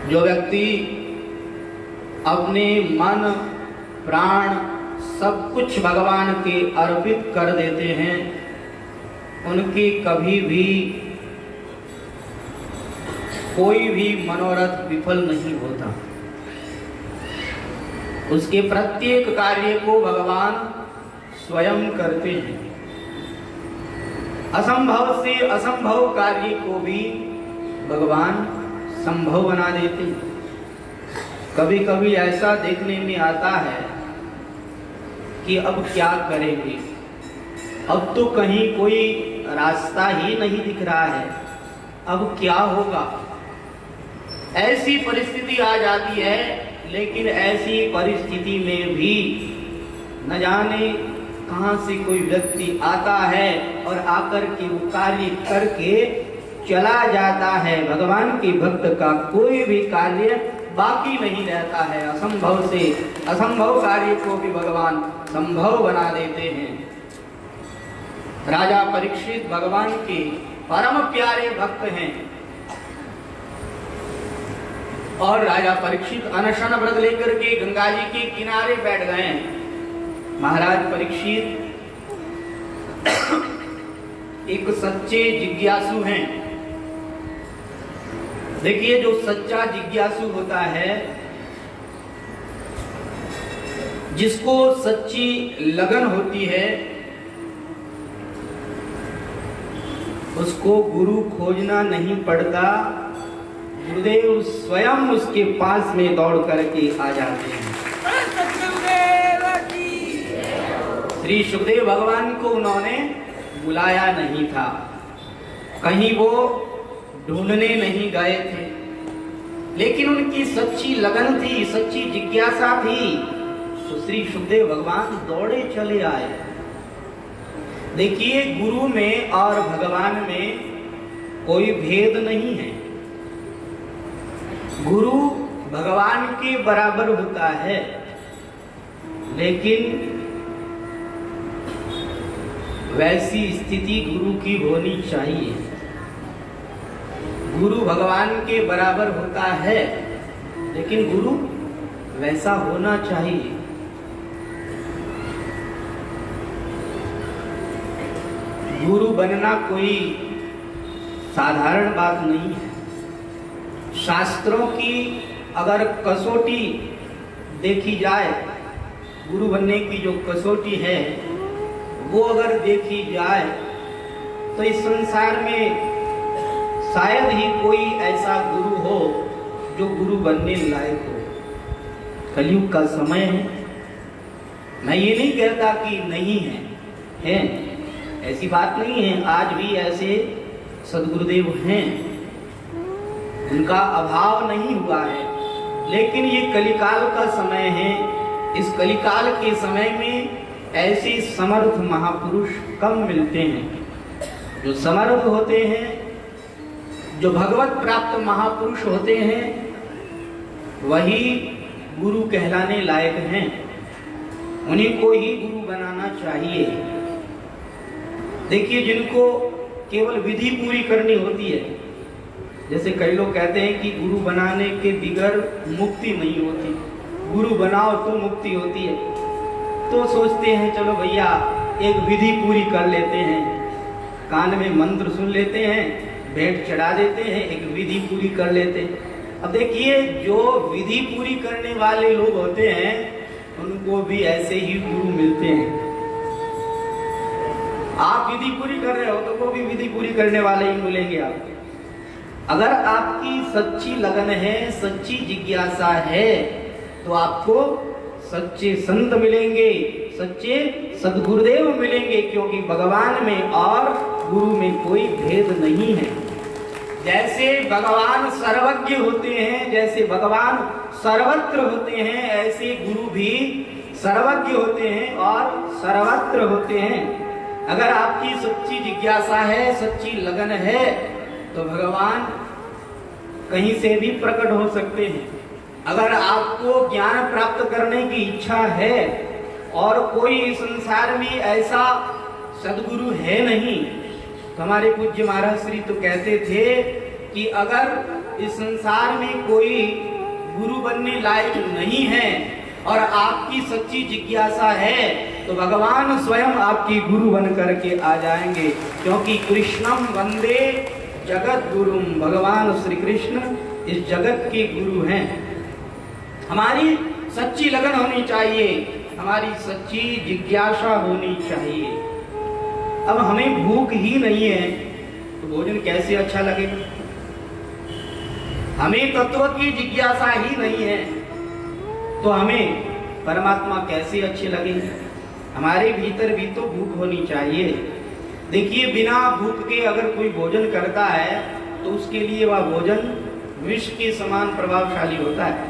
जो व्यक्ति अपने मन प्राण सब कुछ भगवान के अर्पित कर देते हैं, उनकी कभी भी कोई भी मनोरथ विफल नहीं होता। उसके प्रत्येक कार्य को भगवान स्वयं करते हैं। असंभव से असंभव कार्य को भी भगवान संभव बना देते हैं। कभी कभी ऐसा देखने में आता है कि अब क्या करेंगे, अब तो कहीं कोई रास्ता ही नहीं दिख रहा है, अब क्या होगा। ऐसी परिस्थिति आ जाती है, लेकिन ऐसी परिस्थिति में भी न जाने कहां से कोई व्यक्ति आता है और आकर के वो कार्य करके चला जाता है। भगवान के भक्त का कोई भी कार्य बाकी नहीं रहता है। असंभव से असंभव कार्य को भी भगवान संभव बना देते हैं। राजा परीक्षित भगवान के परम प्यारे भक्त हैं और राजा परीक्षित अनशन व्रत लेकर के गंगा जी के किनारे बैठ गए हैं। महाराज परीक्षित एक सच्चे जिज्ञासु हैं। देखिए, जो सच्चा जिज्ञासु होता है, जिसको सच्ची लगन होती है, उसको गुरु खोजना नहीं पड़ता। गुरुदेव स्वयं उसके पास में दौड़ करके आ जाते हैं। श्री सुखदेव भगवान को उन्होंने बुलाया नहीं था, कहीं वो ढूंढने नहीं गए थे, लेकिन उनकी सच्ची लगन थी, सच्ची जिज्ञासा थी, तो श्री सुखदेव भगवान दौड़े चले आए। देखिए, गुरु में और भगवान में कोई भेद नहीं है। गुरु भगवान के बराबर होता है, लेकिन वैसी स्थिति गुरु की होनी चाहिए। गुरु भगवान के बराबर होता है, लेकिन गुरु वैसा होना चाहिए। गुरु बनना कोई साधारण बात नहीं है। शास्त्रों की अगर कसौटी देखी जाए, गुरु बनने की जो कसौटी है वो अगर देखी जाए, तो इस संसार में शायद ही कोई ऐसा गुरु हो जो गुरु बनने लायक हो। कलयुग का समय है, मैं ये नहीं कहता कि नहीं है, ऐसी बात नहीं है। आज भी ऐसे सद्गुरुदेव हैं, उनका अभाव नहीं हुआ है, लेकिन ये कलिकाल का समय है। इस कलिकाल के समय में ऐसे समर्थ महापुरुष कम मिलते हैं। जो समर्थ होते हैं, जो भगवत प्राप्त महापुरुष होते हैं, वही गुरु कहलाने लायक हैं। उन्हीं को ही गुरु बनाना चाहिए। देखिए, जिनको केवल विधि पूरी करनी होती है, जैसे कई लोग कहते हैं कि गुरु बनाने के बिगैर मुक्ति नहीं होती, गुरु बनाओ तो मुक्ति होती है, तो सोचते हैं चलो भैया एक विधि पूरी कर लेते हैं, कान में मंत्र सुन लेते हैं, भेंट चढ़ा देते हैं, एक विधि पूरी कर लेते हैं। अब देखिए, जो विधि पूरी करने वाले लोग होते हैं, उनको भी ऐसे ही गुरु मिलते हैं। आप विधि पूरी कर रहे हो तो वो भी विधि पूरी करने वाले ही मिलेंगे आपको। अगर आपकी सच्ची लगन है, सच्ची जिज्ञासा है, तो आपको सच्चे संत मिलेंगे, सच्चे सद्गुरुदेव मिलेंगे, क्योंकि भगवान में और गुरु में कोई भेद नहीं है। जैसे भगवान सर्वज्ञ होते हैं, जैसे भगवान सर्वत्र होते हैं, ऐसे गुरु भी सर्वज्ञ होते हैं और सर्वत्र होते हैं। अगर आपकी सच्ची जिज्ञासा है, सच्ची लगन है, तो भगवान कहीं से भी प्रकट हो सकते हैं। अगर आपको ज्ञान प्राप्त करने की इच्छा है और कोई संसार में ऐसा सद्गुरु है नहीं, तो हमारे पूज्य महाराज श्री तो कहते थे कि अगर इस संसार में कोई गुरु बनने लायक नहीं है और आपकी सच्ची जिज्ञासा है तो भगवान स्वयं आपकी गुरु बन करके आ जाएंगे, क्योंकि कृष्णम वंदे जगत गुरुम, भगवान श्री कृष्ण इस जगत के गुरु हैं। हमारी सच्ची लगन होनी चाहिए, हमारी सच्ची जिज्ञासा होनी चाहिए। अब हमें भूख ही नहीं है तो भोजन कैसे अच्छा लगेगा? हमें तत्व की जिज्ञासा ही नहीं है तो हमें परमात्मा कैसे अच्छे लगेंगे? हमारे भीतर भी तो भूख होनी चाहिए। देखिए, बिना भूख के अगर कोई भोजन करता है तो उसके लिए वह भोजन विष के समान प्रभावशाली होता है।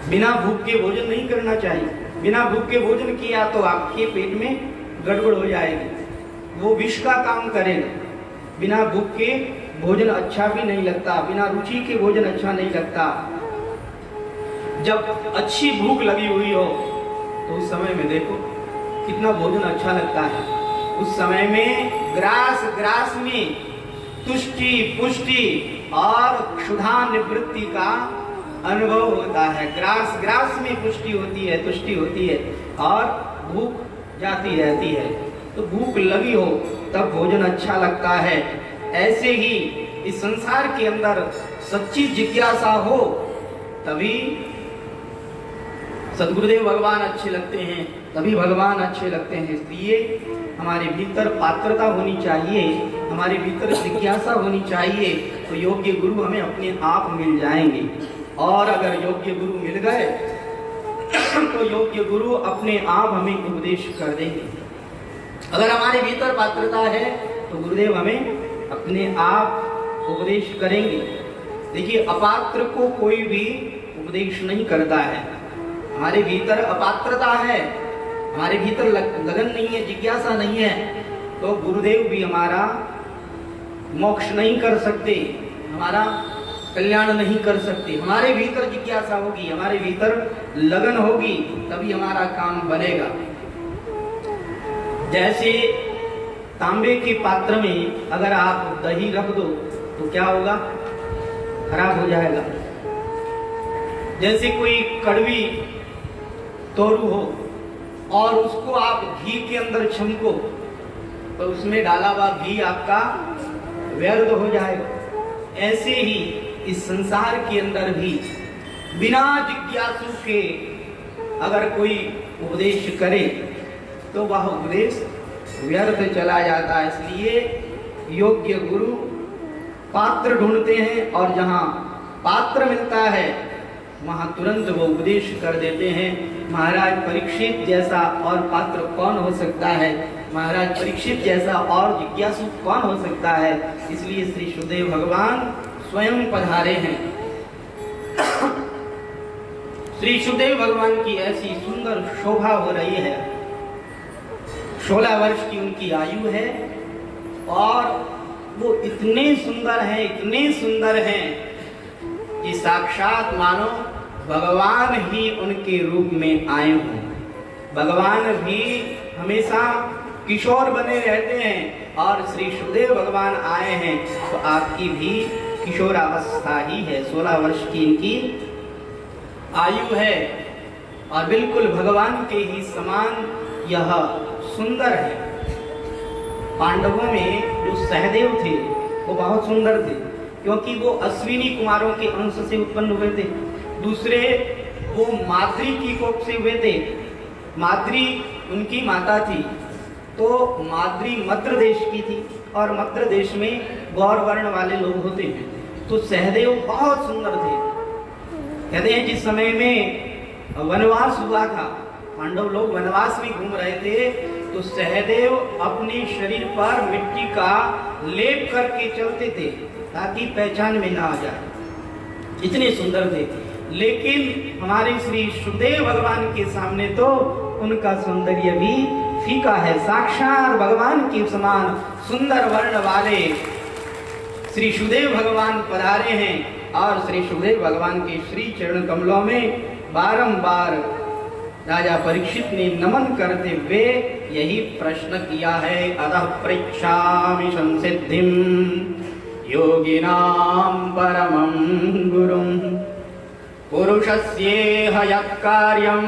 बिना भूख के भोजन नहीं करना चाहिए। बिना भूख के भोजन किया तो आपके पेट में गड़बड़ हो जाएगी, वो विष का काम करेगा। बिना भूख के भोजन अच्छा भी नहीं लगता, बिना रुचि के भोजन अच्छा नहीं लगता। जब अच्छी भूख लगी हुई हो तो उस समय में देखो कितना भोजन अच्छा लगता है। उस समय में ग्रास ग्रास में तुष्टि पुष्टि और क्षुधा निवृत्ति का अनुभव होता है। ग्रास ग्रास में पुष्टि होती है, तुष्टि होती है और भूख जाती रहती है। तो भूख लगी हो तब भोजन अच्छा लगता है। ऐसे ही इस संसार के अंदर सच्ची जिज्ञासा हो तभी सद्गुरुदेव भगवान अच्छे लगते हैं, तभी भगवान अच्छे लगते हैं। इसलिए हमारे भीतर पात्रता होनी चाहिए, हमारे भीतर जिज्ञासा होनी चाहिए, तो योग्य गुरु हमें अपने आप मिल जाएंगे। और अगर योग्य गुरु मिल गए तो योग्य गुरु अपने आप हमें उपदेश कर देंगे। अगर हमारे भीतर पात्रता है तो गुरुदेव हमें अपने आप उपदेश करेंगे। देखिए, अपात्र को कोई भी उपदेश नहीं करता है। हमारे भीतर अपात्रता है, हमारे भीतर लगन नहीं है, जिज्ञासा नहीं है, तो गुरुदेव भी हमारा मोक्ष नहीं कर सकते, हमारा कल्याण नहीं कर सकते। हमारे भीतर जिज्ञासा होगी, हमारे भीतर लगन होगी, तभी हमारा काम बनेगा। जैसे तांबे के पात्र में अगर आप दही रख दो तो क्या होगा? खराब हो जाएगा। जैसे कोई कड़वी तोरू हो और उसको आप घी के अंदर छमको तो उसमें डाला हुआ घी आपका व्यर्थ हो जाएगा। ऐसे ही इस संसार के अंदर भी बिना जिज्ञासु के अगर कोई उपदेश करे तो वह उपदेश व्यर्थ चला जाता है। इसलिए योग्य गुरु पात्र ढूंढते हैं और जहां पात्र मिलता है वहां तुरंत वो उपदेश कर देते हैं। महाराज परीक्षित जैसा और पात्र कौन हो सकता है? महाराज परीक्षित जैसा और जिज्ञासु कौन हो सकता है? इसलिए श्री सुखदेव भगवान स्वयं पधारे हैं। श्री सुखदेव भगवान की ऐसी सुंदर शोभा हो रही है। 16 वर्ष की उनकी आयु है और वो इतने सुंदर हैं, इतने सुंदर हैं कि साक्षात मानो भगवान ही उनके रूप में आए हों। भगवान भी हमेशा किशोर बने रहते हैं और श्री सुखदेव भगवान आए हैं तो आपकी भी किशोरावस्था ही है। 16 वर्ष की इनकी आयु है और बिल्कुल भगवान के ही समान यह सुंदर है। पांडवों में जो सहदेव थे वो बहुत सुंदर थे, क्योंकि वो अश्विनी कुमारों के अंश से उत्पन्न हुए थे। दूसरे वो माद्री की कोख से हुए थे। माद्री उनकी माता थी, तो माद्री मद्र देश की थी और मद्र देश में गौर वर्ण वाले लोग होते हैं। तो सहदेव बहुत सुंदर थे। कहते हैं जिस समय में वनवास हुआ था, पांडव लोग वनवास में घूम रहे थे, तो सहदेव अपने शरीर पर मिट्टी का लेप करके चलते थे ताकि पहचान में ना आ जाए। इतने सुंदर थे। लेकिन हमारे श्री सुखदेव भगवान के सामने तो उनका सौंदर्य भी फीका है। साक्षात भगवान के समान सुंदर वर्ण वाले श्री सुखदेव भगवान पधारे हैं और श्री सुखदेव भगवान के श्री चरण कमलों में बारंबार राजा परीक्षित ने नमन करते हुए यही प्रश्न किया है, अतः परीक्षामि संसिद्धिम योगिनां परमं गुरुं पुरुषस्येह यत् कार्यं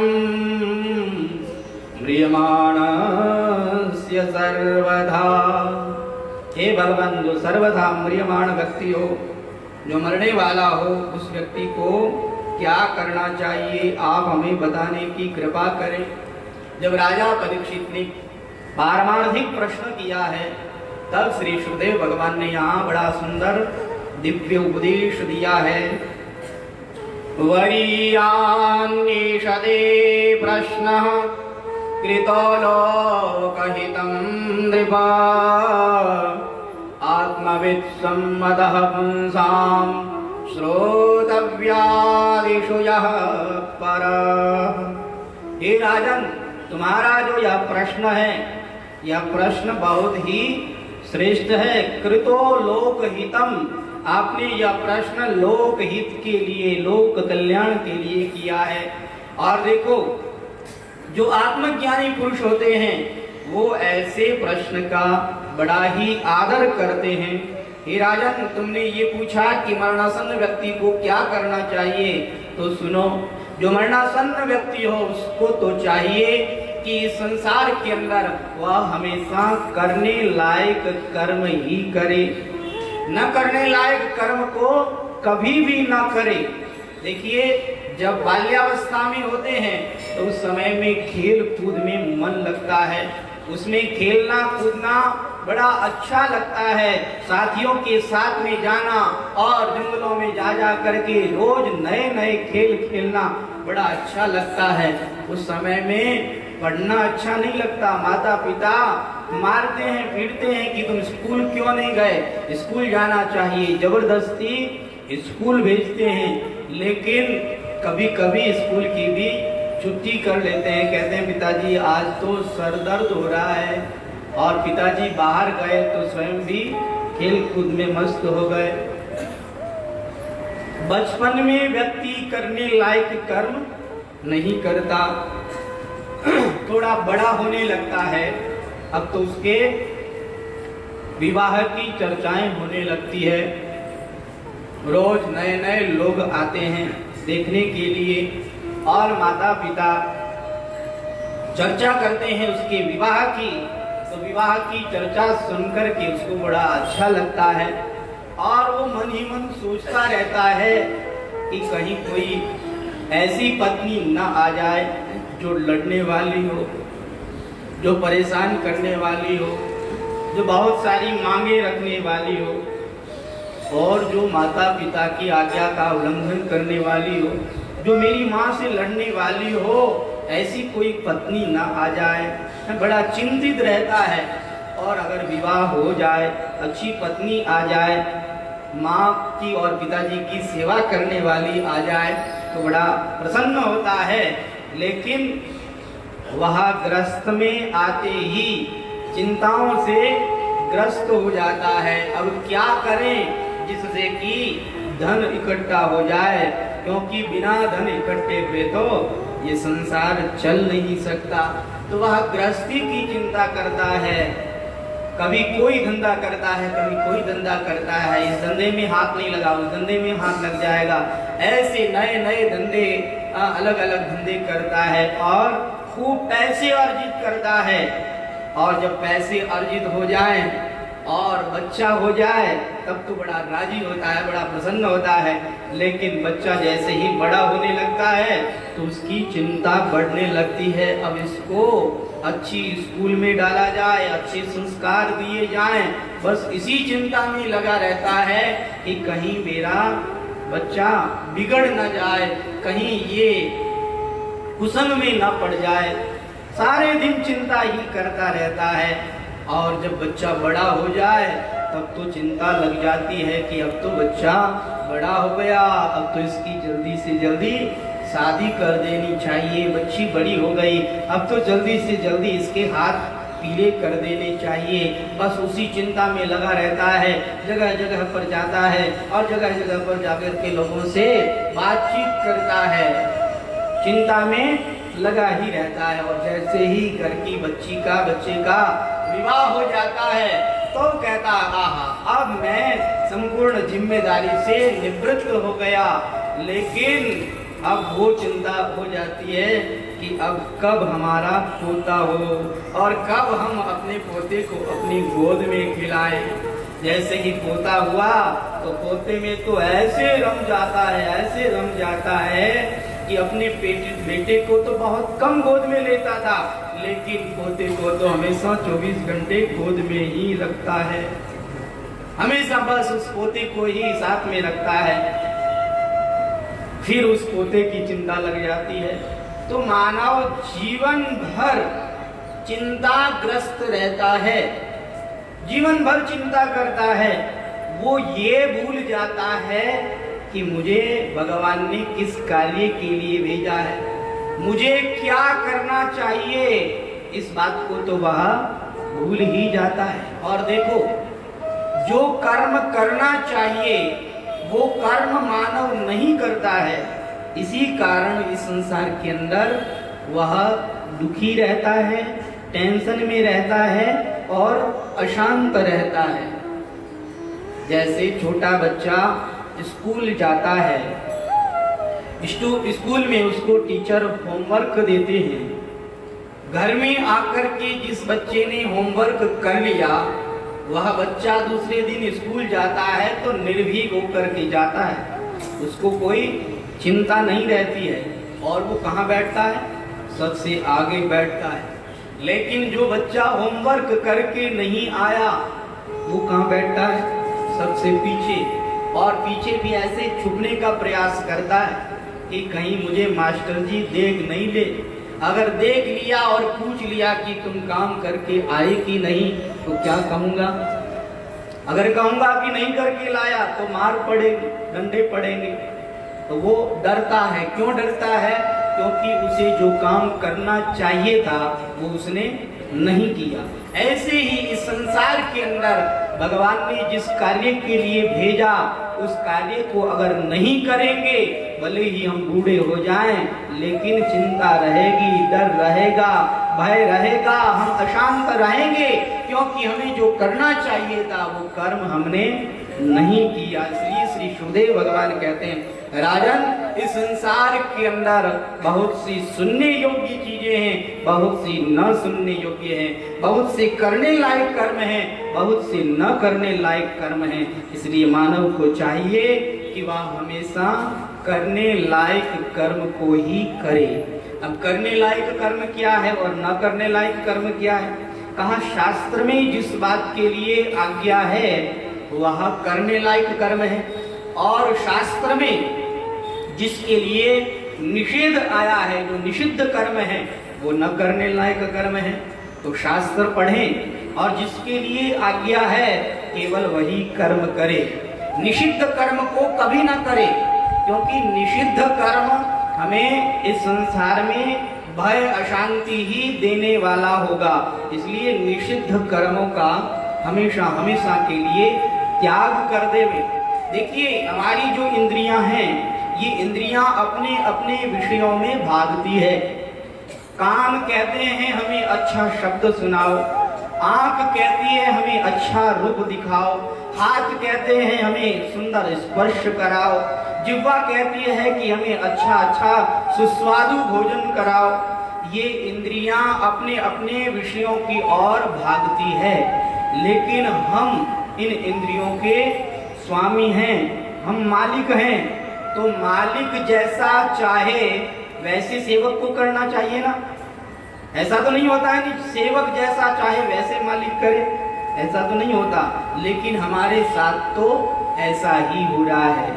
म्रियमाणस्य सर्वधा। हे भगवान, जो सर्वथा म्रियमाण व्यक्ति हो, जो मरने वाला हो, उस व्यक्ति को क्या करना चाहिए, आप हमें बताने की कृपा करें। जब राजा परीक्षित ने पारमार्थिक प्रश्न किया है, तब श्री सुखदेव भगवान ने यहाँ बड़ा सुंदर दिव्य उपदेश दिया है। वरीयान्निषदे प्रश्नः कृतो लोकहितं नृपा आत्मवित्सम्मतः पुंसां श्रोतव्यादिषु यः परः। हे राजन, तुम्हारा जो यह प्रश्न है, यह प्रश्न बहुत ही श्रेष्ठ है। कृतो लोकहितम, आपने यह प्रश्न लोकहित के लिए, लोक कल्याण के लिए किया है। और देखो, जो आत्मज्ञानी पुरुष होते हैं वो ऐसे प्रश्न का बड़ा ही आदर करते हैं। हे राजन, तुमने ये पूछा कि मरणासन्न व्यक्ति को क्या करना चाहिए, तो सुनो, जो मरणासन्न व्यक्ति हो उसको तो चाहिए कि संसार के अंदर वह हमेशा करने लायक कर्म ही करे, न करने लायक कर्म को कभी भी न करे। देखिए, जब बाल्यावस्था में होते हैं तो उस समय में खेल कूद में मन लगता है, उसमें खेलना कूदना बड़ा अच्छा लगता है। साथियों के साथ में जाना और जंगलों में जा जा करके रोज नए नए खेल खेलना बड़ा अच्छा लगता है। उस समय में पढ़ना अच्छा नहीं लगता, माता पिता मारते हैं, पीटते हैं कि तुम स्कूल क्यों नहीं गए, स्कूल जाना चाहिए, जबरदस्ती स्कूल भेजते हैं। लेकिन कभी कभी स्कूल की भी छुट्टी कर लेते हैं, कहते हैं पिताजी आज तो सर दर्द हो रहा है, और पिताजी बाहर गए तो स्वयं भी खेल कूद में मस्त हो गए। बचपन में व्यक्ति करने लायक कर्म नहीं करता, थोड़ा बड़ा होने लगता है, अब तो उसके विवाह की चर्चाएं होने लगती है, रोज नए नए लोग आते हैं देखने के लिए, और माता पिता चर्चा करते हैं उसके विवाह की। तो विवाह की चर्चा सुनकर के उसको बड़ा अच्छा लगता है, और वो मन ही मन सोचता रहता है कि कहीं कोई ऐसी पत्नी न आ जाए जो लड़ने वाली हो, जो परेशान करने वाली हो, जो बहुत सारी मांगे रखने वाली हो, और जो माता पिता की आज्ञा का उल्लंघन करने वाली हो, जो मेरी माँ से लड़ने वाली हो, ऐसी कोई पत्नी ना आ जाए। बड़ा चिंतित रहता है। और अगर विवाह हो जाए, अच्छी पत्नी आ जाए, माँ की और पिताजी की सेवा करने वाली आ जाए, तो बड़ा प्रसन्न होता है। लेकिन वह ग्रस्त में आते ही चिंताओं से ग्रस्त हो जाता है। अब क्या करें जिससे कि धन इकट्ठा हो जाए, क्योंकि बिना धन इकट्ठे हुए तो ये संसार चल नहीं सकता। तो वह गृहस्थी की चिंता करता है, कभी कोई धंधा करता है, कभी कोई धंधा करता है, इस धंधे में हाथ नहीं लगा, उस धंधे में हाथ लग जाएगा, ऐसे नए नए धंधे, अलग अलग धंधे करता है और खूब पैसे अर्जित करता है। और जब पैसे अर्जित हो जाए और बच्चा हो जाए तब तो बड़ा राजी होता है, बड़ा प्रसन्न होता है। लेकिन बच्चा जैसे ही बड़ा होने लगता है तो उसकी चिंता बढ़ने लगती है। अब इसको अच्छी स्कूल में डाला जाए, अच्छे संस्कार दिए जाएं, बस इसी चिंता में लगा रहता है कि कहीं मेरा बच्चा बिगड़ न जाए, कहीं ये कुसंग में न पड़ जाए। सारे दिन चिंता ही करता रहता है। और जब बच्चा बड़ा हो जाए तब तो चिंता लग जाती है कि अब तो बच्चा बड़ा हो गया, अब तो इसकी जल्दी से जल्दी शादी कर देनी चाहिए, बच्ची बड़ी हो गई, अब तो जल्दी से जल्दी इसके हाथ पीले कर देने चाहिए। बस उसी चिंता में लगा रहता है, जगह जगह पर जाता है और जगह जगह पर जाकर के लोगों से बातचीत करता है, चिंता में लगा ही रहता है। और जैसे ही घर की बच्चे का विवाह हो जाता है तो कहता आहा अब मैं संपूर्ण जिम्मेदारी से निवृत्त हो गया। लेकिन अब वो चिंता हो जाती है कि अब कब हमारा पोता हो और कब हम अपने पोते को अपनी गोद में खिलाएं। जैसे ही पोता हुआ तो पोते में तो ऐसे रम जाता है, ऐसे रम जाता है कि अपने बेटे को तो बहुत कम गोद में लेता था, लेकिन पोते को तो हमेशा 24 घंटे गोद में ही रखता है, हमेशा बस उस पोते को ही साथ में रखता है। फिर उस पोते की चिंता लग जाती है। तो मानव जीवन भर चिंताग्रस्त रहता है, जीवन भर चिंता करता है। वो ये भूल जाता है कि मुझे भगवान ने किस कार्य के लिए भेजा है, मुझे क्या करना चाहिए, इस बात को तो वह भूल ही जाता है। और देखो, जो कर्म करना चाहिए वो कर्म मानव नहीं करता है, इसी कारण इस संसार के अंदर वह दुखी रहता है, टेंशन में रहता है और अशांत रहता है। जैसे छोटा बच्चा स्कूल जाता है, स्कूल में उसको टीचर होमवर्क देते हैं, घर में आकर के जिस बच्चे ने होमवर्क कर लिया वह बच्चा दूसरे दिन स्कूल जाता है तो निर्भीक होकर के जाता है, उसको कोई चिंता नहीं रहती है और वो कहाँ बैठता है, सबसे आगे बैठता है। लेकिन जो बच्चा होमवर्क करके नहीं आया वो कहाँ बैठता है, सबसे पीछे, और पीछे भी ऐसे छुपने का प्रयास करता है कि कहीं मुझे मास्टर जी देख नहीं ले। अगर देख लिया और पूछ लिया कि तुम काम करके आए कि नहीं तो क्या कहूँगा, अगर कहूँगा कि नहीं करके लाया तो मार पड़ेगी, डंडे पड़ेंगे। तो वो डरता है। क्यों डरता है? क्योंकि उसे जो काम करना चाहिए था वो उसने नहीं किया। ऐसे ही इस संसार के अंदर भगवान ने जिस कार्य के लिए भेजा उस कार्य को अगर नहीं करेंगे, भले ही हम बूढ़े हो जाएं, लेकिन चिंता रहेगी, डर रहेगा, भय रहेगा, हम अशांत रहेंगे, क्योंकि हमें जो करना चाहिए था वो कर्म हमने नहीं किया। इसलिए श्री सुखदेव भगवान कहते हैं, राजन इस संसार के अंदर बहुत सी सुनने योग्य चीजें हैं, बहुत सी न सुनने योग्य हैं, बहुत से करने लायक कर्म हैं, बहुत से न करने लायक कर्म हैं। इसलिए मानव को चाहिए कि वह हमेशा करने लायक कर्म को ही करे। अब करने लायक कर्म क्या है और न करने लायक कर्म क्या है? कहा शास्त्र में जिस बात के लिए आज्ञा है वह करने लायक कर्म है, और शास्त्र में जिसके लिए निषेध आया है, जो निषिद्ध कर्म है, वो न करने लायक कर्म है। तो शास्त्र पढ़ें और जिसके लिए आज्ञा है केवल वही कर्म करे, निषिद्ध कर्म को कभी ना करे, क्योंकि निषिद्ध कर्म हमें इस संसार में भय अशांति ही देने वाला होगा। इसलिए निषिद्ध कर्मों का हमेशा हमेशा के लिए त्याग कर देवे। देखिए, हमारी जो इंद्रियां हैं ये इंद्रियां अपने अपने विषयों में भागती है। कान कहते हैं हमें अच्छा शब्द सुनाओ, आंख कहती है हमें अच्छा रूप दिखाओ, हाथ कहते हैं हमें सुंदर स्पर्श कराओ, जिह्वा कहती है कि हमें अच्छा अच्छा सुस्वादु भोजन कराओ। ये इंद्रियां अपने अपने विषयों की ओर भागती है, लेकिन हम इन इंद्रियों के स्वामी हैं, हम मालिक हैं। तो मालिक जैसा चाहे वैसे सेवक को करना चाहिए ना। ऐसा तो नहीं होता है कि सेवक जैसा चाहे वैसे मालिक करे, ऐसा तो नहीं होता। लेकिन हमारे साथ तो ऐसा ही हो रहा है।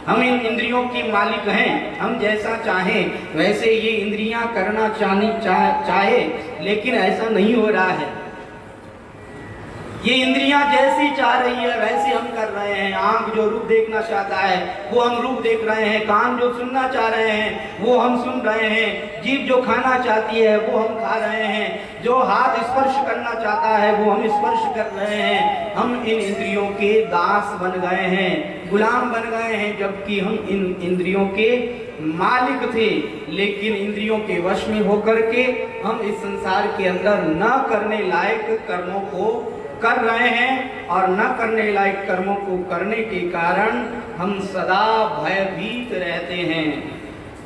हम इन इंद्रियों के मालिक हैं, हम जैसा चाहें वैसे ये इंद्रियां करना चाहे, लेकिन ऐसा नहीं हो रहा है। ये इंद्रियां जैसी चाह रही है वैसे हम कर रहे हैं। आंख जो रूप देखना चाहता है वो हम रूप देख रहे हैं, कान जो सुनना चाह रहे हैं वो हम सुन रहे हैं, जीभ जो खाना चाहती है वो हम खा रहे हैं, जो हाथ स्पर्श करना चाहता है वो हम स्पर्श कर रहे हैं। हम इन इंद्रियों के दास बन गए हैं, गुलाम बन गए हैं, जबकि हम इन इंद्रियों के मालिक थे। लेकिन इंद्रियों के वश में होकर के हम इस संसार के अंदर न करने लायक कर्मों को कर रहे हैं और न करने लायक कर्मों को करने के कारण हम सदा भयभीत रहते हैं।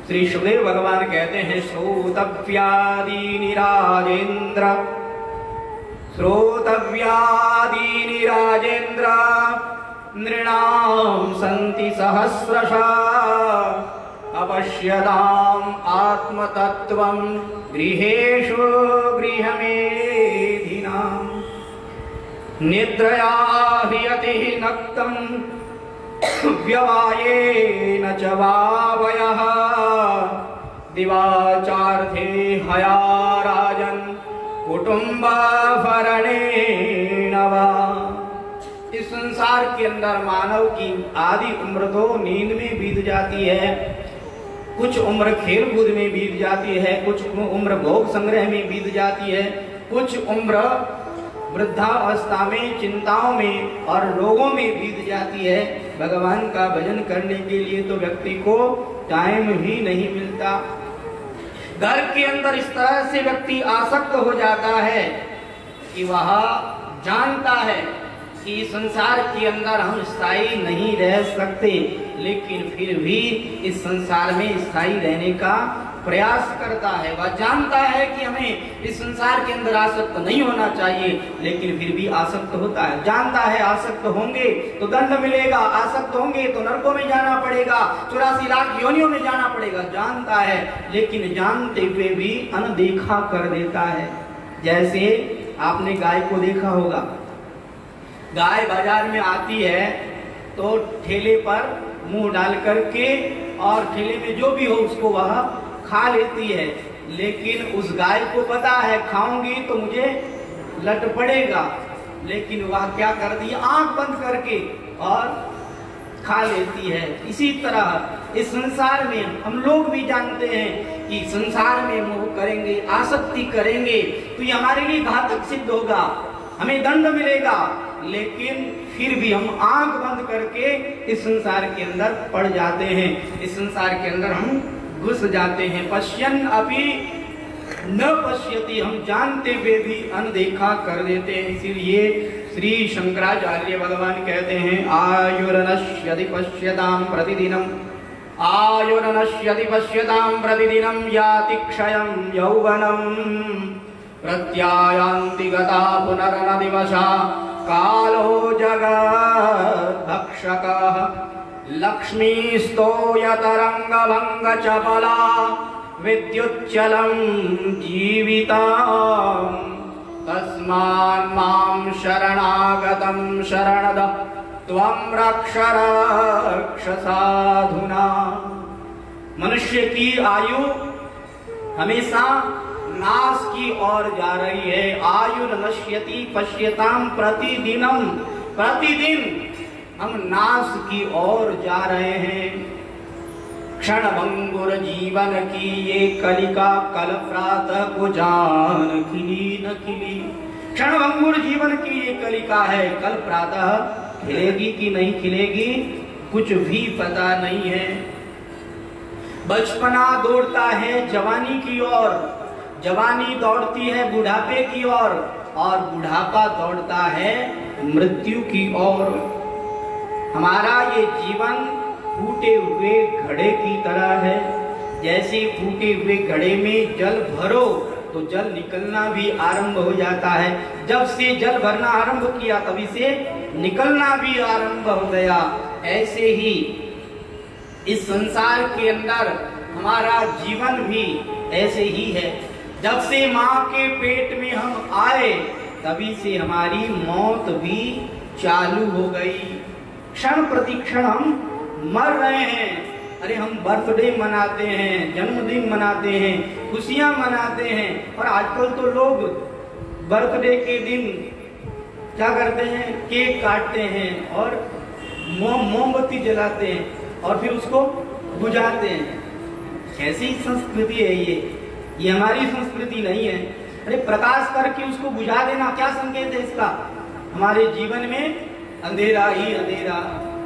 श्री सुखदेव भगवान कहते हैं श्रोतव्यादीनि राजेंद्र, श्रोतव्यादीनि राजेंद्र नृणां सन्ति सहस्रशः, अपश्यताम् आत्मतत्त्वं गृहेषु गृहमेधिनाम्। निद्रया ह्रियतिः नक्तं व्यवायेन च वावयः, दिवाचार्थे हया राजन् कुटुम्बभरणेन वा। इस संसार के अंदर मानव की आधी उम्र तो नींद में बीत जाती है, कुछ उम्र खेल कूद में बीत जाती है, कुछ उम्र भोग संग्रह में बीत जाती है, कुछ उम्र वृद्धावस्था में चिंताओं में और रोगों में बीत जाती है। भगवान का भजन करने के लिए तो व्यक्ति को टाइम ही नहीं मिलता। घर के अंदर इस तरह से व्यक्ति आसक्त हो जाता है कि वह जानता है कि संसार के अंदर हम स्थायी नहीं रह सकते, लेकिन फिर भी इस संसार में स्थायी रहने का प्रयास करता है। वह जानता है कि हमें इस संसार के अंदर आसक्त नहीं होना चाहिए, लेकिन फिर भी आसक्त होता है। जानता है आसक्त होंगे तो दंड मिलेगा, आसक्त होंगे तो नरकों में जाना पड़ेगा, 84 लाख योनियों में जाना पड़ेगा। जानता है, लेकिन जानते हुए भी अनदेखा कर देता है। जैसे आपने गाय को देखा होगा, गाय बाजार में आती है तो ठेले पर मुंह डाल करके और ठेले में जो भी हो उसको वह खा लेती है, लेकिन उस गाय को पता है खाऊंगी तो मुझे लट पड़ेगा, लेकिन वह क्या करती है, आंख बंद करके और खा लेती है। इसी तरह इस संसार में हम लोग भी जानते हैं कि संसार में मोह करेंगे, आसक्ति करेंगे तो ये हमारे लिए घातक सिद्ध होगा, हमें दंड मिलेगा, लेकिन फिर भी हम आंख बंद करके इस संसार के अंदर पड़ जाते हैं, इस संसार के अंदर हम घुस जाते हैं। पश्यन् अपि न पश्यति, हम जानते हुए भी अनदेखा कर देते हैं। इसीलिए श्री शंकराचार्य भगवान कहते हैं आयुर्नश्यति पश्यतां प्रतिदिनम्, आयुर्नश्यति पश्यतां प्रतिदिनं याति क्षयं यौवनम्, प्रत्यायान्ति गता पुनर्न दिवसा कालो जगद्भक्षकः, लक्ष्मीस्तोयतरङ्गभङ्गचपला विद्युच्चलं जीविताम्, तस्मान्मां शरणागतं शरणद त्वं रक्ष रक्ष साधुना। मनुष्य की आयु हमेशा नाश की ओर जा रही है। आयुर्नश्यति पश्यतां प्रतिदिनम, प्रतिदिन हम नाश की ओर जा रहे हैं। क्षणभंगुर जीवन की ये कलिका कल प्रातः को जान खिली न खिली। क्षणभंगुर जीवन की ये कलिका है, कल प्रातः खिलेगी कि नहीं खिलेगी कुछ भी पता नहीं है। बचपना दौड़ता है जवानी की ओर, जवानी दौड़ती है बुढ़ापे की ओर, और बुढ़ापा दौड़ता है मृत्यु की ओर। हमारा ये जीवन फूटे हुए घड़े की तरह है। जैसे फूटे हुए घड़े में जल भरो तो जल निकलना भी आरंभ हो जाता है। जब से जल भरना आरंभ किया तभी से निकलना भी आरंभ हो गया। ऐसे ही इस संसार के अंदर हमारा जीवन भी ऐसे ही है। जब से माँ के पेट में हम आए तभी से हमारी मौत भी चालू हो गई। क्षण प्रतिक्षण हम मर रहे हैं। अरे हम बर्थडे मनाते हैं, जन्मदिन मनाते हैं, खुशियां मनाते हैं, और आजकल तो लोग बर्थडे के दिन क्या करते हैं, केक काटते हैं और मोमबत्ती जलाते हैं और फिर उसको बुझाते हैं। कैसी संस्कृति है ये हमारी संस्कृति नहीं है। अरे प्रकाश करके उसको बुझा देना क्या संकेत है इसका? हमारे जीवन में अंधेरा ही अंधेरा।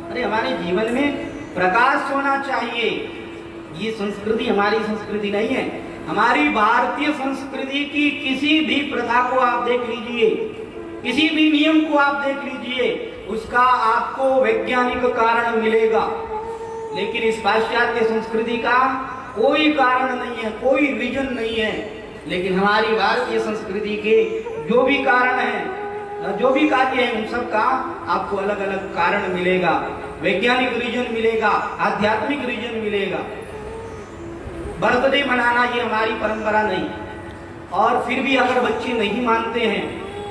अरे हमारे जीवन में प्रकाश होना चाहिए। ये संस्कृति हमारी संस्कृति नहीं है। हमारी भारतीय संस्कृति की किसी भी प्रथा को आप देख लीजिए, किसी भी नियम को आप देख लीजिए, उसका आपको वैज्ञानिक कारण मिलेगा, लेकिन इस पाश्चात्य संस्कृति का कोई कारण नहीं है, कोई रीजन नहीं है। लेकिन हमारी भारतीय संस्कृति के जो भी कारण है, जो भी कार्य है, उन सब का आपको अलग अलग कारण मिलेगा, वैज्ञानिक रीजन मिलेगा, आध्यात्मिक रीजन मिलेगा। बर्थडे मनाना ये हमारी परंपरा नहीं। और फिर भी अगर बच्चे नहीं मानते हैं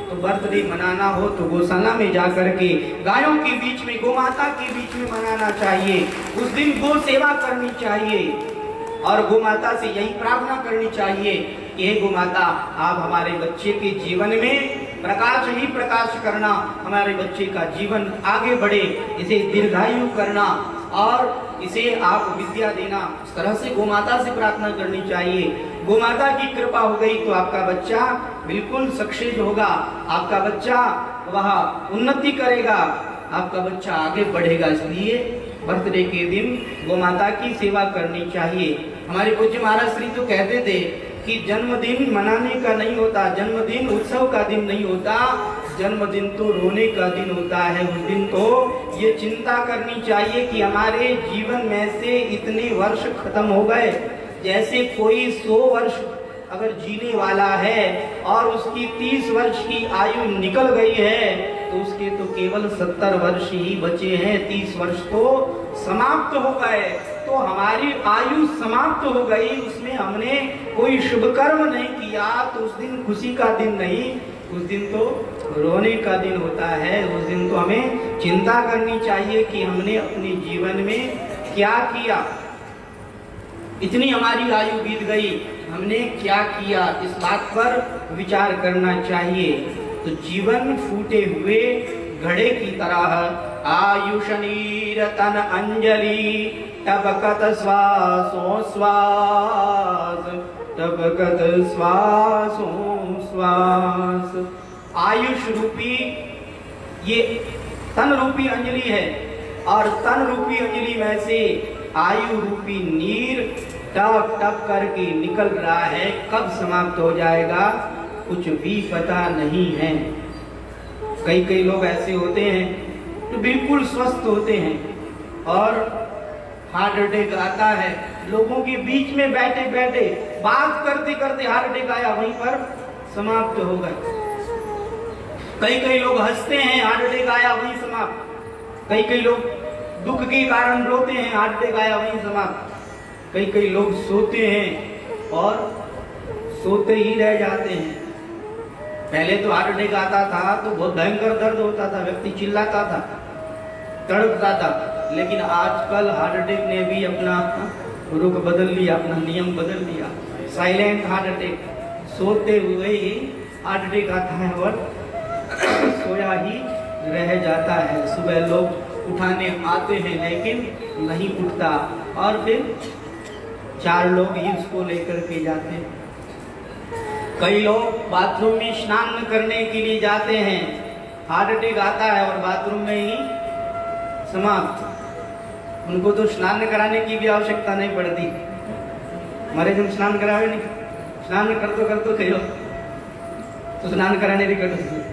तो बर्थडे मनाना हो तो गौशाला में जाकर के गायों के बीच में, गोमाता के बीच में मनाना चाहिए। उस दिन गौ सेवा करनी चाहिए और गोमाता से यही प्रार्थना करनी चाहिए कि हे गोमाता, आप हमारे बच्चे के जीवन में प्रकाश ही प्रकाश करना, हमारे बच्चे का जीवन आगे बढ़े, इसे दीर्घायु करना और इसे आप विद्या देना। इस तरह से गोमाता से प्रार्थना करनी चाहिए। गोमाता की कृपा हो गई तो आपका बच्चा बिल्कुल सक्सेस होगा, आपका बच्चा वह उन्नति करेगा, आपका बच्चा आगे बढ़ेगा। इसलिए बर्थडे के दिन गोमाता की सेवा करनी चाहिए। हमारे पूज्य महाराज श्री तो कहते थे कि जन्मदिन मनाने का नहीं होता, जन्मदिन उत्सव का दिन नहीं होता, जन्मदिन तो रोने का दिन होता है। उस दिन तो ये चिंता करनी चाहिए कि हमारे जीवन में से इतने वर्ष खत्म हो गए। जैसे कोई 100 वर्ष अगर जीने वाला है और उसकी 30 वर्ष की आयु निकल गई है तो उसके तो केवल 70 वर्ष ही बचे हैं, 30 वर्ष तो समाप्त हो गए। तो हमारी आयु समाप्त हो गई, उसमें हमने कोई शुभ कर्म नहीं किया, तो उस दिन खुशी का दिन नहीं, उस दिन तो रोने का दिन होता है। उस दिन तो हमें चिंता करनी चाहिए कि हमने अपने जीवन में क्या किया, इतनी हमारी आयु बीत गई, हमने क्या किया, इस बात पर विचार करना चाहिए। तो जीवन फूटे हुए घड़े की तरह आयुष नीर तन अंजलि, टपकत श्वासों श्वास, टपकत श्वासों श्वास। आयुष रूपी ये तन रूपी अंजलि है और तन रूपी अंजलि में से आयु रूपी नीर टप टप करके निकल रहा है। कब समाप्त हो जाएगा कुछ भी पता नहीं है। कई लोग ऐसे होते हैं जो बिल्कुल स्वस्थ होते हैं और हार्ट अटैक आता है, लोगों के बीच में बैठे बैठे बात करते करते हार्ट अटैक आया, वहीं पर समाप्त हो गए। कई लोग हंसते हैं, हार्ट अटैक आया, वहीं समाप्त। कई लोग दुख के कारण रोते हैं, हार्ट अटैक आया, वहीं समाप्त। कई लोग सोते हैं और सोते ही रह जाते हैं। पहले तो हार्ट अटैक आता था तो बहुत भयंकर दर्द होता था, व्यक्ति चिल्लाता था, तड़पता था, लेकिन आजकल हार्ट अटैक ने भी अपना रुख बदल लिया, अपना नियम बदल लिया। साइलेंट हार्ट अटैक, सोते हुए ही हार्ट अटैक आता है और सोया ही रह जाता है। सुबह लोग उठाने आते हैं लेकिन नहीं उठता और फिर 4 लोग ही उसको लेकर के जाते हैं। कई लोग बाथरूम में स्नान करने के लिए जाते हैं, हार्ट अटैक आता है और बाथरूम में ही समाप्त। उनको तो स्नान कराने की भी आवश्यकता नहीं पड़ती। हमारे जब स्नान करावे नहीं, स्नान कर तो कहो तो स्नान कराने भी कर दो।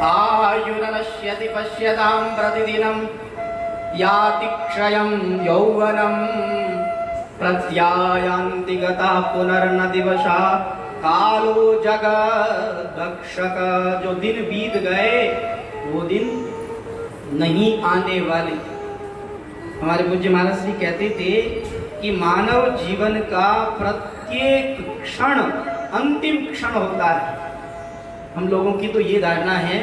आयुर्नश्यति पश्यतां प्रतिदिनं याति क्षयं यौवनं, प्रत्यायान्ति गतः पुनर्न दिवसा कालो जगदक्षक। जो दिन बीत गए वो दिन नहीं आने वाले। हमारे पूज्य महाराज जी कहते थे कि मानव जीवन का प्रत्येक क्षण अंतिम क्षण होता है। हम लोगों की तो ये धारणा है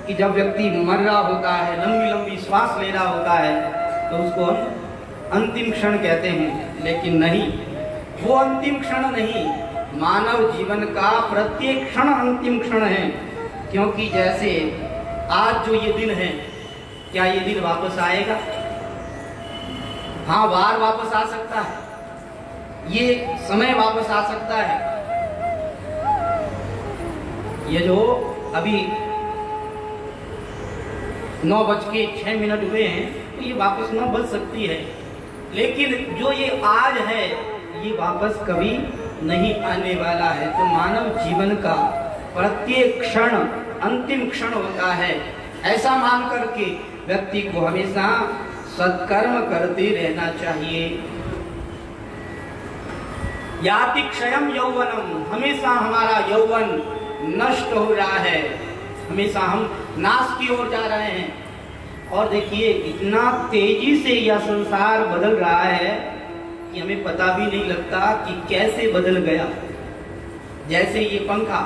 कि जब व्यक्ति मर रहा होता है, लंबी लंबी श्वास ले रहा होता है, तो उसको हम अंतिम क्षण कहते हैं, लेकिन नहीं, वो अंतिम क्षण नहीं। मानव जीवन का प्रत्येक क्षण अंतिम क्षण है। क्योंकि जैसे आज जो ये दिन है, क्या ये दिन वापस आएगा? हाँ, वार वापस आ सकता है, ये समय वापस आ सकता है। ये जो अभी 9:06 हुए हैं, तो ये वापस न बच सकती है। लेकिन जो ये आज है, ये वापस कभी नहीं आने वाला है। तो मानव जीवन का प्रत्येक क्षण अंतिम क्षण होता है। ऐसा मान करके व्यक्ति को हमेशा सत्कर्म करते रहना चाहिए। याति क्षयम यौवनम, हमेशा हमारा यौवन नष्ट हो रहा है, हमेशा हम नाश की ओर जा रहे हैं। और देखिए इतना तेजी से यह संसार बदल रहा है कि हमें पता भी नहीं लगता कि कैसे बदल गया। जैसे ये पंखा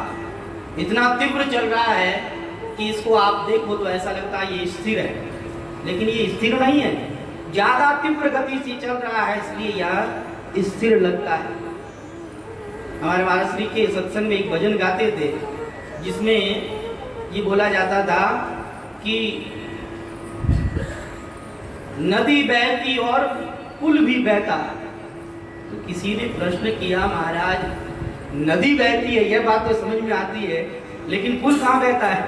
इतना तीव्र चल रहा है कि इसको आप देखो तो ऐसा लगता है ये स्थिर है, लेकिन ये स्थिर नहीं है, ज्यादा तीव्र गति से चल रहा है, इसलिए यह स्थिर लगता है। हमारे महाराज श्री के सत्संग में एक भजन गाते थे जिसमें ये बोला जाता था कि नदी बहती और पुल भी बहता। तो किसी ने प्रश्न किया, महाराज नदी बहती है यह बात तो समझ में आती है, लेकिन पुल कहाँ बहता है?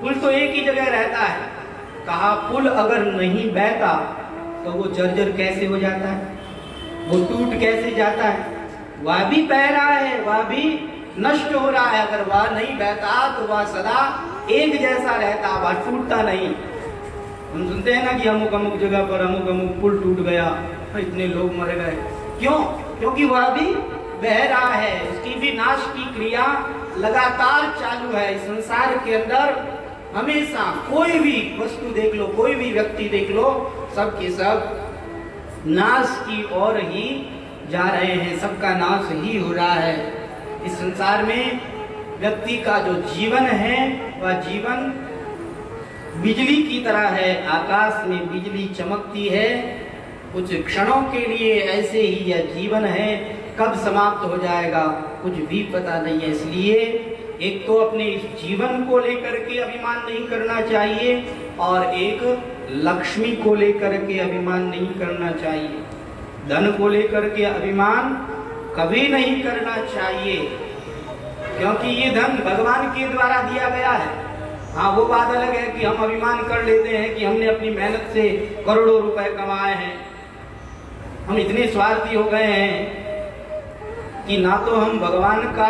पुल तो एक ही जगह रहता है। कहा पुल अगर नहीं बहता तो वो जर्जर कैसे हो जाता है, वो टूट कैसे जाता है? वह भी बह रहा है, वह भी नष्ट हो रहा है। अगर वह नहीं बहता तो वह सदा एक जैसा रहता, वह टूटता नहीं। हम सुनते हैं ना कि अमुक अमुक जगह पर अमुक अमुक पुल टूट गया, इतने लोग मर गए। क्यों? क्योंकि वह भी बह रहा है, उसकी भी नाश की क्रिया लगातार चालू है। इस संसार के अंदर हमेशा कोई भी वस्तु देख लो, कोई भी व्यक्ति देख लो, सब के सब नाश की ओर ही जा रहे हैं, सबका नाश ही हो रहा है। इस संसार में व्यक्ति का जो जीवन है वह जीवन बिजली की तरह है। आकाश में बिजली चमकती है, कुछ क्षणों के लिए ऐसे ही यह जीवन है, कब समाप्त हो जाएगा कुछ भी पता नहीं है। इसलिए एक तो अपने इस जीवन को लेकर के अभिमान नहीं करना चाहिए और एक लक्ष्मी को लेकर के अभिमान नहीं करना चाहिए। धन को लेकर के अभिमान कभी नहीं करना चाहिए, क्योंकि ये धन भगवान के द्वारा दिया गया है। हाँ, वो बात अलग है कि हम अभिमान कर लेते हैं कि हमने अपनी मेहनत से करोड़ों रुपए कमाए हैं। हम इतने स्वार्थी हो गए हैं कि ना तो हम भगवान का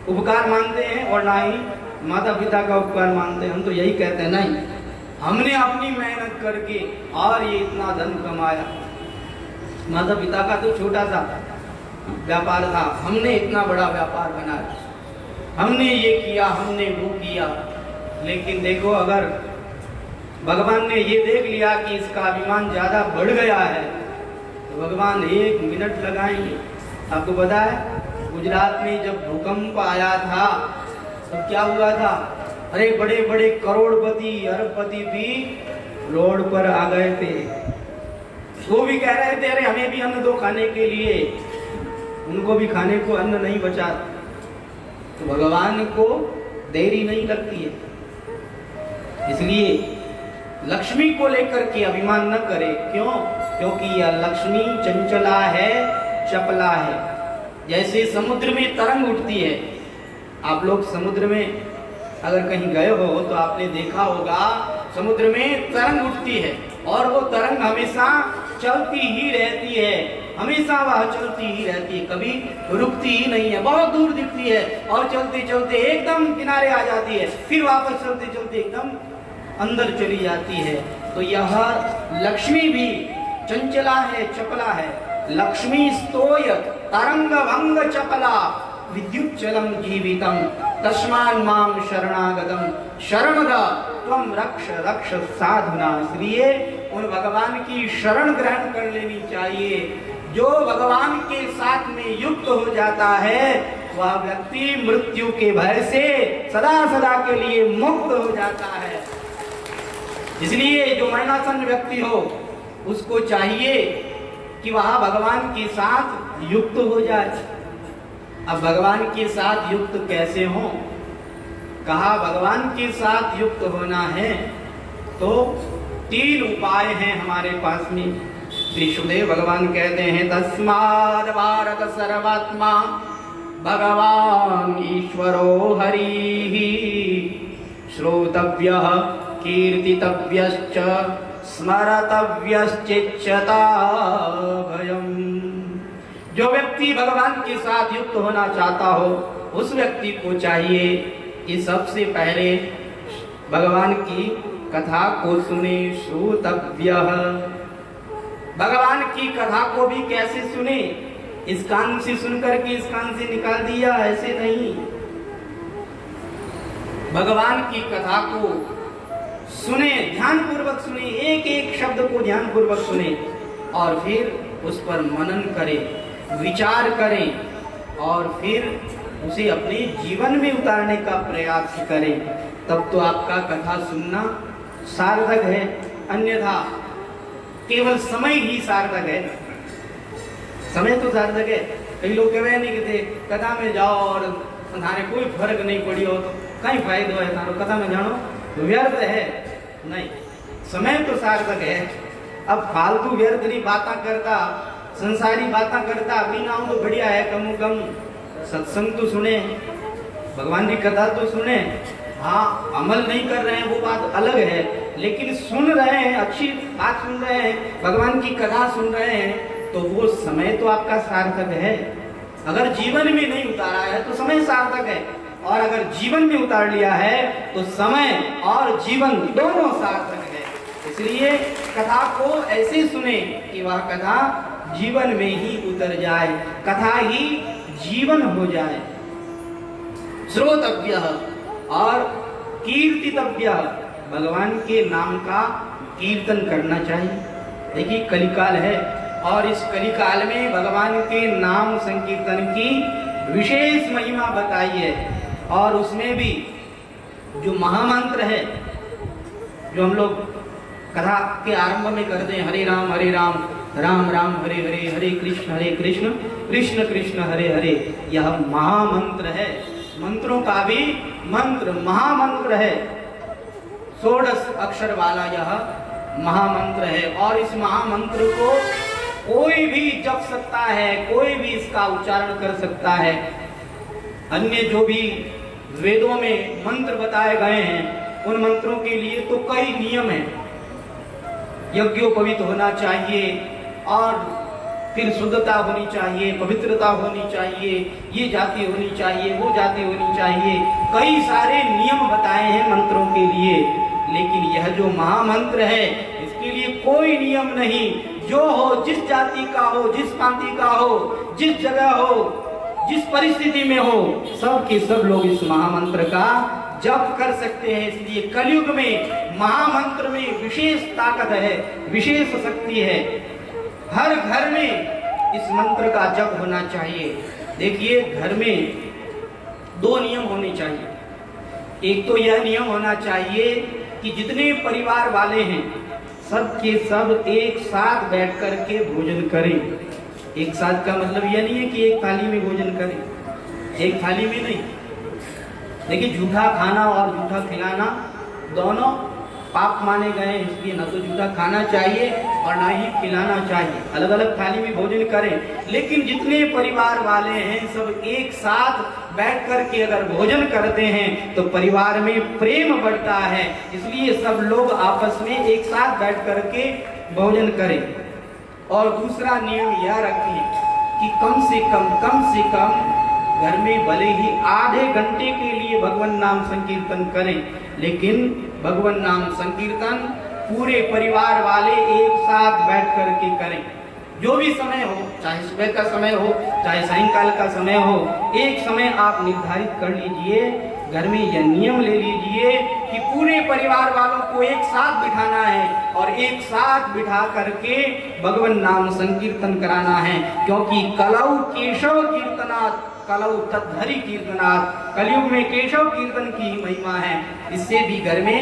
उपकार मानते हैं और ना ही माता पिता का उपकार मानते हैं। हम तो यही कहते हैं नहीं, हमने अपनी मेहनत करके और ये इतना धन कमाया। माता पिता का तो छोटा सा व्यापार था, हमने इतना बड़ा व्यापार बनाया, हमने ये किया, हमने वो किया। लेकिन देखो, अगर भगवान ने ये देख लिया कि इसका अभिमान ज्यादा बढ़ गया है तो भगवान 1 मिनट लगाएंगे। आपको पता है गुजरात में जब भूकंप आया था तो क्या हुआ था? अरे बड़े बड़े करोड़पति अरबपति भी रोड पर आ गए थे। वो भी कह रहे थे अरे हमें भी अन्न दो खाने के लिए, उनको भी खाने को अन्न नहीं बचा। तो भगवान को देरी नहीं लगती है। इसलिए लक्ष्मी को लेकर के अभिमान न करे। क्यों? क्योंकि यह लक्ष्मी चंचला है, चपला है। जैसे समुद्र में तरंग उठती है, आप लोग समुद्र में अगर कहीं गए हो तो आपने देखा होगा समुद्र में तरंग उठती है और वो तरंग हमेशा चलती ही रहती है, हमेशा वह चलती ही रहती है, कभी रुकती ही नहीं है। बहुत दूर दिखती है और चलते चलते एकदम किनारे आ जाती है, फिर वापस चलते चलते एकदम अंदर चली जाती है। तो यह लक्ष्मी भी चंचला है, चपला है। लक्ष्मी स्तोय तरंग भंग चपला विद्युत चलम जीवितम तस्मान माम शरणागतम शरणद त्वम रक्ष रक्ष साधुना। इसलिए उन भगवान की शरण ग्रहण कर लेनी चाहिए। जो भगवान के साथ में युक्त हो जाता है वह व्यक्ति मृत्यु के भय से सदा सदा के लिए मुक्त हो जाता है। इसलिए जो मरणासन्न व्यक्ति हो उसको चाहिए कि वह भगवान के साथ युक्त हो जाए। अब भगवान के साथ युक्त कैसे हो? कहा भगवान के साथ युक्त होना है तो 3 उपाय हैं हमारे पास में। श्री सुखदेव भगवान कहते हैं तस्माद् भारत सर्वात्मा भगवान ईश्वरो हरिः श्रोतव्यः कीर्तितव्यश्च स्मरतव्यश्चिच्यता भयम्। जो व्यक्ति भगवान के साथ युक्त होना चाहता हो उस व्यक्ति को चाहिए कि सबसे पहले भगवान की कथा को सुने। श्रोतव्यः, भगवान की कथा को भी कैसे सुने? इस कान से सुनकर के इस कान से निकाल दिया, ऐसे नहीं। भगवान की कथा को सुने, ध्यान पूर्वक सुने, एक एक शब्द को ध्यान पूर्वक सुने और फिर उस पर मनन करें, विचार करें और फिर उसे अपने जीवन में उतारने का प्रयास करें। तब तो आपका कथा सुनना सार्थक है, अन्यथा केवल समय ही सार्थक है। समय तो सार्थक है। कई लोग कह नहीं कहते कथा में जाओ और थाने कोई फर्क नहीं पड़ी हो तो कहीं फायदो है, थारो कथा में जानो व्यर्थ है। नहीं, समय तो सार्थक है। अब फालतू व्यर्थ नहीं बातें करता, संसारी बातें करता बिना हो तो बढ़िया है, कम कम सत्संग तो सुने, भगवान की कथा तो सुने। हाँ, अमल नहीं कर रहे हैं वो बात अलग है, लेकिन सुन रहे हैं, अच्छी बात सुन रहे हैं, भगवान की कथा सुन रहे हैं, तो वो समय तो आपका सार्थक है। अगर जीवन में नहीं उतारा है तो समय सार्थक है, और अगर जीवन में उतार लिया है तो समय और जीवन दोनों सार्थक है। इसलिए कथा को ऐसे सुने कि वह कथा जीवन में ही उतर जाए, कथा ही जीवन हो जाए। श्रोतव्यः और कीर्तितव्यः, भगवान के नाम का कीर्तन करना चाहिए। देखिए कलिकाल है और इस कलिकाल में भगवान के नाम संकीर्तन की विशेष महिमा बताई है, और उसमें भी जो महामंत्र है जो हम लोग कथा के आरंभ में करते हैं, हरे राम राम राम हरे हरे, हरे कृष्ण कृष्ण कृष्ण हरे हरे, यह महामंत्र है। मंत्रों का भी मंत्र महामंत्र है, 16 अक्षर वाला यह महामंत्र है। और इस महामंत्र को कोई भी जप सकता है, कोई भी इसका उच्चारण कर सकता है। अन्य जो भी वेदों में मंत्र बताए गए हैं उन मंत्रों के लिए तो कई नियम हैं। यज्ञोपवीत होना चाहिए और फिर शुद्धता होनी चाहिए, पवित्रता होनी चाहिए, ये जाति होनी चाहिए, वो जाति होनी चाहिए, कई सारे नियम बताए हैं मंत्रों के लिए। लेकिन यह जो महामंत्र है इसके लिए कोई नियम नहीं, जो हो, जिस जाति का हो, जिस पांति का हो, जिस जगह हो, जिस परिस्थिति में हो, सब के सब लोग इस महामंत्र का जप कर सकते हैं। इसलिए कलयुग में महामंत्र में विशेष ताकत है, विशेष शक्ति है। हर घर में इस मंत्र का जप होना चाहिए। देखिए घर में 2 नियम होने चाहिए। एक तो यह नियम होना चाहिए कि जितने परिवार वाले हैं सब के सब एक साथ बैठ कर के भोजन करें। एक साथ का मतलब यह नहीं है कि एक थाली में भोजन करें, एक थाली में नहीं। देखिए झूठा खाना और झूठा खिलाना दोनों पाप माने गए हैं, इसलिए न तो झूठा खाना चाहिए और ना ही खिलाना चाहिए। अलग अलग थाली में भोजन करें, लेकिन जितने परिवार वाले हैं सब एक साथ बैठ कर के अगर भोजन करते हैं तो परिवार में प्रेम बढ़ता है। इसलिए सब लोग आपस में एक साथ बैठ कर के भोजन करें। और दूसरा नियम यह रखें कि कम से कम घर में भले ही आधे घंटे के लिए भगवान नाम संकीर्तन करें, लेकिन भगवान नाम संकीर्तन पूरे परिवार वाले एक साथ बैठ कर के करें। जो भी समय हो, चाहे सुबह का समय हो, चाहे सायंकाल का समय हो, एक समय आप निर्धारित कर लीजिए। घर में यह नियम ले लीजिए कि पूरे परिवार वालों को एक साथ बिठाना है और एक साथ बिठा करके भगवान नाम संकीर्तन कराना है। क्योंकि कलौ केशव कीर्तनात् कलौ तद्धरि कीर्तनात्, कलयुग में केशव कीर्तन की महिमा है। इससे भी घर में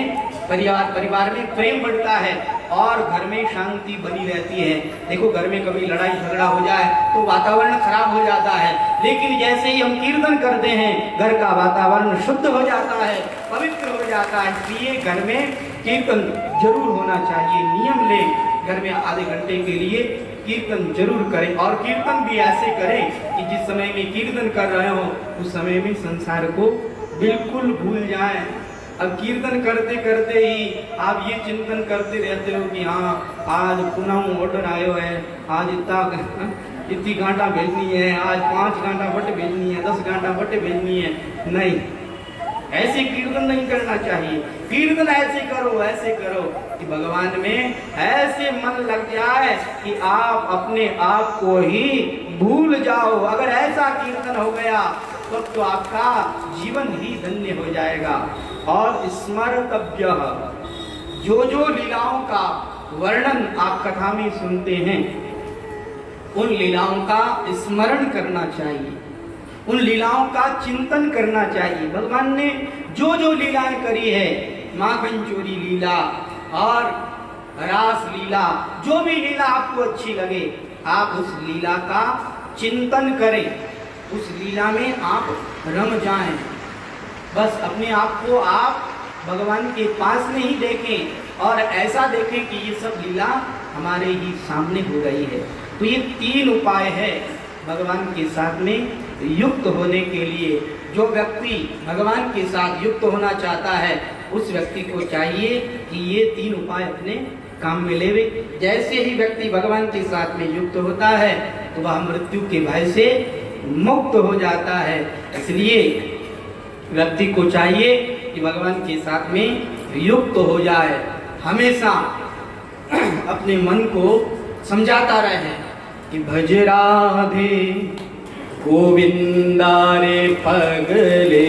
परिवार में प्रेम बढ़ता है और घर में शांति बनी रहती है। देखो घर में कभी लड़ाई झगड़ा हो जाए तो वातावरण खराब हो जाता है, लेकिन जैसे ही हम कीर्तन करते हैं घर का वातावरण शुद्ध हो जाता है, पवित्र हो जाता है। इसलिए घर में कीर्तन जरूर होना चाहिए। नियम लें, घर में आधे घंटे के लिए कीर्तन जरूर करें, और कीर्तन भी ऐसे करें कि जिस समय में कीर्तन कर रहे हो उस समय में संसार को बिल्कुल भूल जाएं। अब कीर्तन करते करते ही आप ये चिंतन करते रहते हो कि हाँ आज पुनः ऑर्डर आयो है, आज इतना इतनी गांठा भेजनी है, आज 5 गांठा बट भेजनी है, 10 गांठा बट भेजनी है। नहीं, ऐसे कीर्तन नहीं करना चाहिए। कीर्तन ऐसे करो कि भगवान में ऐसे मन लग जाए कि आप अपने आप को ही भूल जाओ। अगर ऐसा कीर्तन हो गया तो आपका जीवन ही धन्य हो जाएगा। और स्मर्तव्य, जो जो लीलाओं का वर्णन आप कथा में सुनते हैं, उन लीलाओं का स्मरण करना चाहिए, उन लीलाओं का चिंतन करना चाहिए। भगवान ने जो जो लीलाएं करी है, माखन चोरी लीला और रास लीला, जो भी लीला आपको अच्छी लगे, आप उस लीला का चिंतन करें, उस लीला में आप रम जाएं। बस अपने आप को आप भगवान के पास में ही देखें और ऐसा देखें कि ये सब लीला हमारे ही सामने हो रही है। तो ये 3 उपाय है भगवान के साथ में युक्त होने के लिए। जो व्यक्ति भगवान के साथ युक्त होना चाहता है, उस व्यक्ति को चाहिए कि ये 3 उपाय अपने काम में लेवे। जैसे ही व्यक्ति भगवान के साथ में युक्त होता है तो वह मृत्यु के भय से मुक्त हो जाता है। इसलिए व्यक्ति को चाहिए कि भगवान के साथ में युक्त हो जाए, हमेशा अपने मन को समझाता रहे कि भज राधे गोविंदा रे पगले